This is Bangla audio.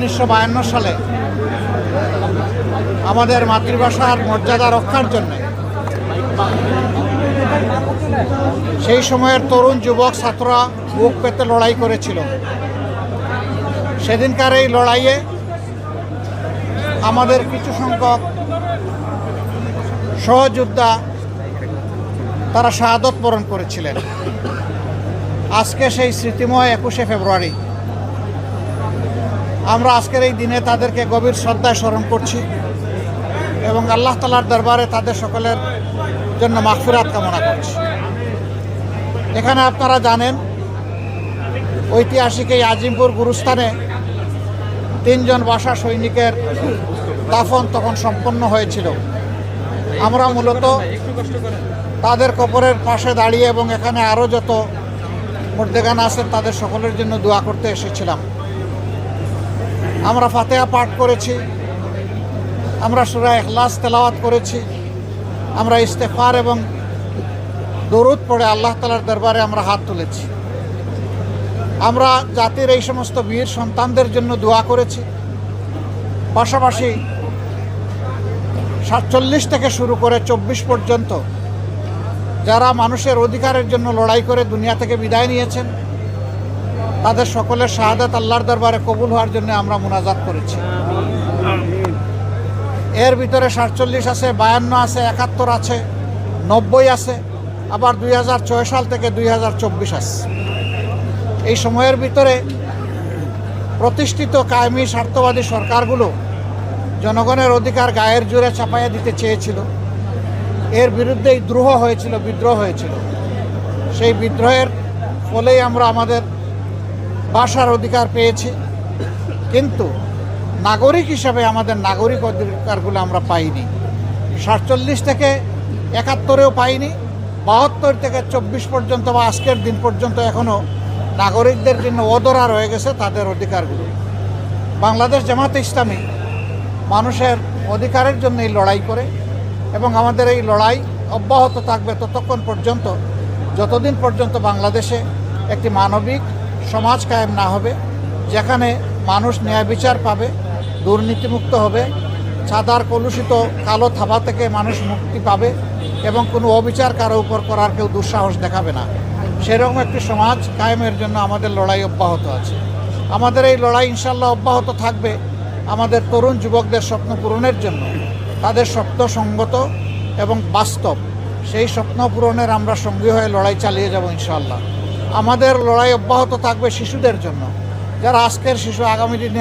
1952 সালে আমাদের মাতৃভাষার মর্যাদা রক্ষার জন্য সেই সময়ের তরুণ যুবক ছাত্ররা বুক পেতে লড়াই করেছিল। সেদিনকার এই লড়াইয়ে আমাদের কিছু সংখ্যক সহযোদ্ধা তারা শাহাদত বরণ করেছিলেন। আজকে সেই স্মৃতিময় 21শে ফেব্রুয়ারি আমরা আজকের এই দিনে তাদেরকে গভীর শ্রদ্ধায় স্মরণ করছি এবং আল্লাহ তাআলার দরবারে তাদের সকলের জন্য মাগফিরাত কামনা করছি। এখানে আপনারা জানেন ঐতিহাসিক এই আজিমপুর গুরুস্থানে 3 জন ভাষা সৈনিকের দাফন তখন সম্পন্ন হয়েছিল। আমরা মূলত তাদের কবরের পাশে দাঁড়িয়ে এবং এখানে আরও যত মুর্দেগান আছেন তাদের সকলের জন্য দোয়া করতে এসেছিলাম। আমরা ফাতিহা পাঠ করেছি, আমরা সূরা ইখলাস তেলাওয়াত করেছি, আমরা ইস্তেগফার এবং দরুদ পড়ে আল্লাহ তাআলার দরবারে আমরা হাত তুলেছি। আমরা জাতির এই সমস্ত বীর সন্তানদের জন্য দোয়া করেছি। পাশাপাশি 47 থেকে শুরু করে 24 পর্যন্ত যারা মানুষের অধিকারের জন্য লড়াই করে দুনিয়া থেকে বিদায় নিয়েছেন তাদের সকলের শাহাদাত আল্লাহর দরবারে কবুল হওয়ার জন্য আমরা মুনাজাত করেছি। এর ভিতরে 47 আছে, 52 আছে, 71 আছে, 90 আছে, আবার 2006 সাল থেকে 2024 আছে। এই সময়ের ভিতরে প্রতিষ্ঠিত কায়েমি স্বার্থবাদী সরকারগুলো জনগণের অধিকার গায়ের জোরে চাপাইয়া দিতে চেয়েছিল। এর বিরুদ্ধেই বিদ্রোহ হয়েছিল। সেই বিদ্রোহের ফলেই আমরা আমাদের ভাষার অধিকার পেয়েছি, কিন্তু নাগরিক হিসাবে আমাদের নাগরিক অধিকারগুলো আমরা পাইনি। 47 থেকে 71-এও পাইনি, 72 থেকে 24 পর্যন্ত বা আজকের দিন পর্যন্ত এখনও নাগরিকদের জন্য অধরা রয়ে গেছে তাদের অধিকারগুলো। বাংলাদেশ জামাতে ইসলামী মানুষের অধিকারের জন্য এই লড়াই করে এবং আমাদের এই লড়াই অব্যাহত থাকবে ততক্ষণ পর্যন্ত যতদিন পর্যন্ত বাংলাদেশে একটি মানবিক সমাজ কায়েম না হবে, যেখানে মানুষ ন্যায় বিচার পাবে, দুর্নীতিমুক্ত হবে, চাঁদার কলুষিত কালো থাবা থেকে মানুষ মুক্তি পাবে এবং কোনো অবিচার কারো উপর করার কেউ দুঃসাহস দেখাবে না। সেরকম একটি সমাজ কায়েমের জন্য আমাদের লড়াই অব্যাহত আছে। আমাদের এই লড়াই ইনশাল্লাহ অব্যাহত থাকবে আমাদের তরুণ যুবকদের স্বপ্ন পূরণের জন্য। তাদের স্বপ্ন সঙ্গত এবং বাস্তব, সেই স্বপ্ন পূরণের আমরা সঙ্গী হয়ে লড়াই চালিয়ে যাব ইনশাল্লাহ। আমাদের লড়াই অব্যাহত থাকবে শিশুদের জন্য, যারা আজকের শিশু আগামী দিনে